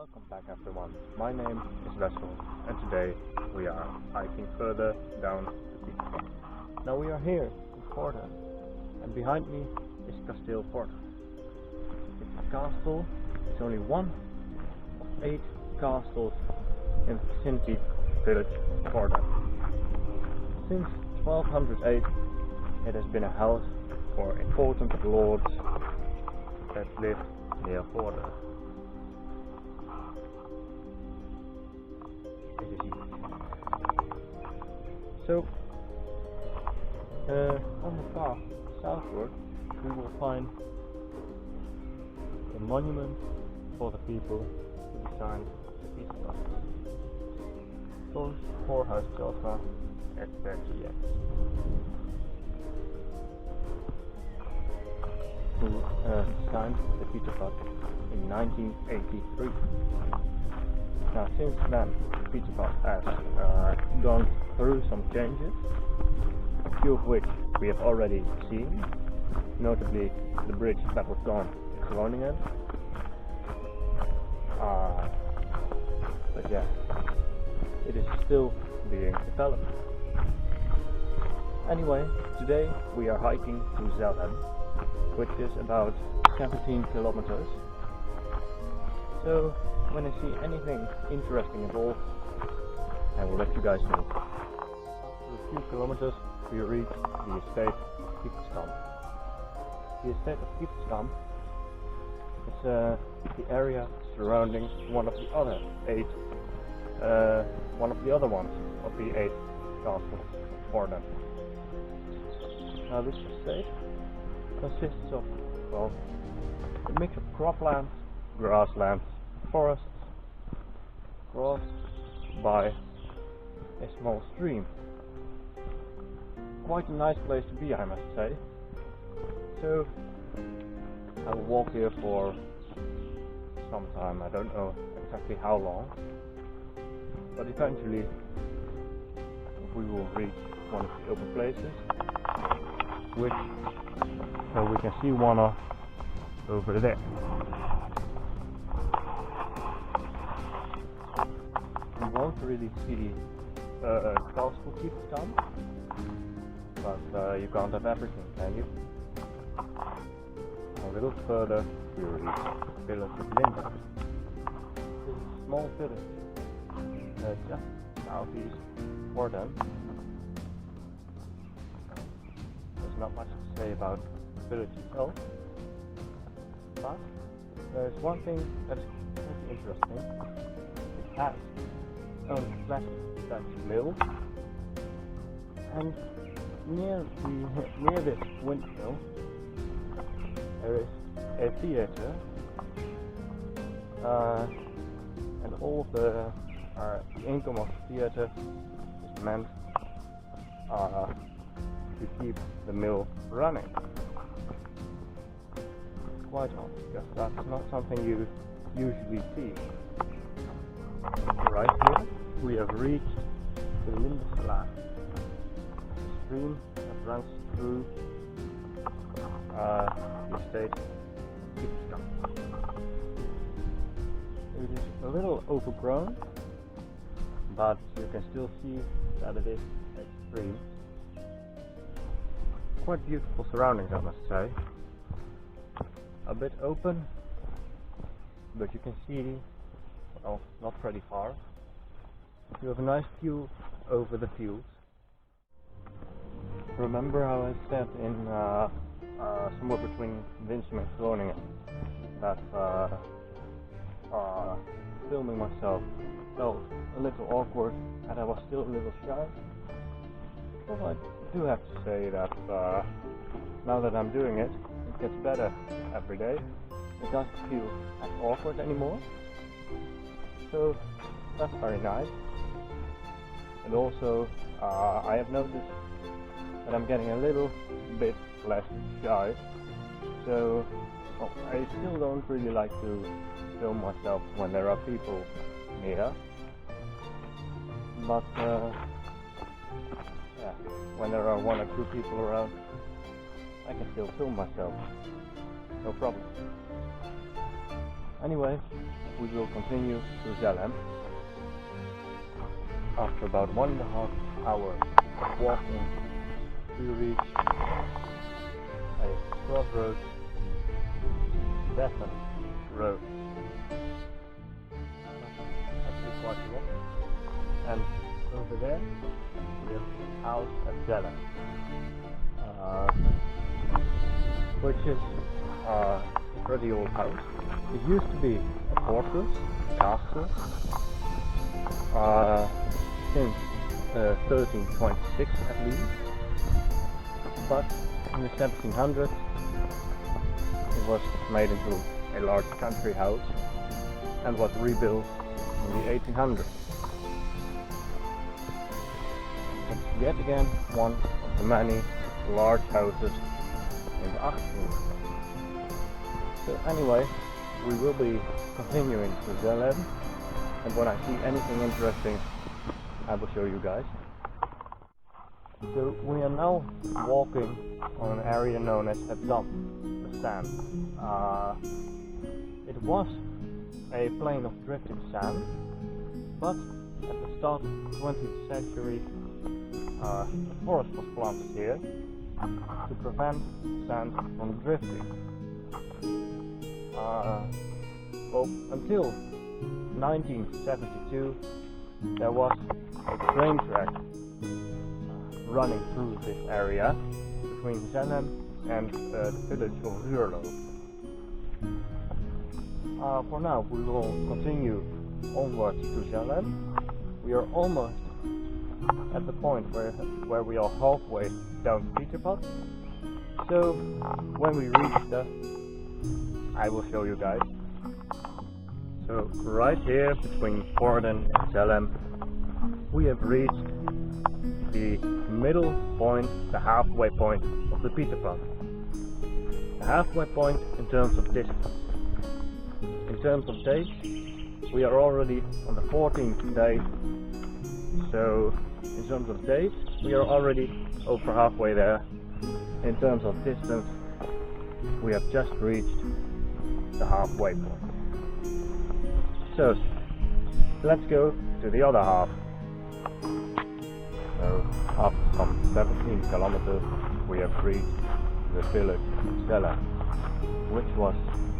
Welcome back everyone, my name is Vessel and today we are hiking further down the Pieterpad. Now we are here in Vorden and behind me is Kasteel Vorden. It's a castle, it's only one of 8 castles in the vicinity village of Vorden. Since 1208 it has been a house for important lords that lived near Vorden. So, on the path southward, we will find a monument for the people who designed the Pieterpad. Zoals Voorhuis Zelhem at RTX. Who designed the Pieterpad in 1983. Now, since then, the Pieterpad has gone through some changes, a few of which we have already seen, notably the bridge that was gone in Groningen. But yeah, it is still being developed. Anyway, today we are hiking to Zelhem, which is about 17 kilometers. So, when I see anything interesting at all, I will let you guys know. After a few kilometers, we reach the estate of Pieterpad. The estate of Pieterpad is the area surrounding one of the other ones of the 8 castles of Vorden. Now this estate consists of, well, a mix of croplands, grasslands, forests, crossed by a small stream. Quite a nice place to be, I must say. So I will walk here for some time, I don't know exactly how long, but eventually we will reach one of the open places, which we can see one over there. You won't really see castle Pieterpad, but you can't have everything, can you? A little further we reach the village of Linda. This is a small village just southeast Vorden. There's not much to say about the village itself, but there's one thing that is pretty interesting. It has own flat mill, and near this windmill there is a theatre, and all of the income of the theatre is meant to keep the mill running. Quite odd, because that's not something you usually see. Right here we have reached the Lindeslaag, a stream that runs through the estate of Pieterpad. It is a little overgrown, but you can still see that it is a stream. Quite beautiful surroundings, I must say. A bit open, but you can see, well, not pretty far. You have a nice view over the fields. Remember how I said in somewhere between Winsum and Groningen that filming myself felt a little awkward and I was still a little shy? Well, I do have to say that now that I'm doing it, it gets better every day. It doesn't feel as awkward anymore. So that's very nice. And also I have noticed that I'm getting a little bit less shy. So I still don't really like to film myself when there are people near. But yeah, when there are 1 or 2 people around, I can still film myself. No problem. Anyway, we will continue to Zelhem. After about 1.5 hours of walking, we reach a crossroads, Zelhem road. Actually quite long. And over there, we have a house at Zelhem, which is a pretty old house. It used to be a fortress, a castle, since 1326 at least, but in the 1700s it was made into a large country house and was rebuilt in the 1800s. It's yet again one of the many large houses in the Achterhoek. So anyway, we will be continuing to Zelhem, and when I see anything interesting I will show you guys. So we are now walking on an area known as het Dam, the sand. It was a plain of drifting sand, but at the start of the 20th century a forest was planted here to prevent sand from drifting. Well, until 1972 there was a train track running through this area between Zelhem and the village of Vorden. For now we will continue onwards to Zelhem. We are almost at the point where we are halfway down Pieterpad. So when we reach that, I will show you guys. So right here between Vorden and Zelhem, we have reached the middle point, the halfway point of the Pieterpad. The halfway point in terms of distance. In terms of days, we are already on the 14th day. So in terms of days, we are already over halfway there. In terms of distance, we have just reached the halfway point. So let's go to the other half. So after some 17 kilometers we have reached the village of Zelhem, which was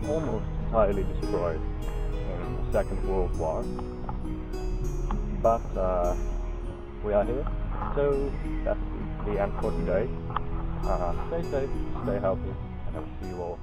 almost entirely destroyed in the Second World War. But we are here, so that's the end for today. Stay safe, stay healthy, and I will see you all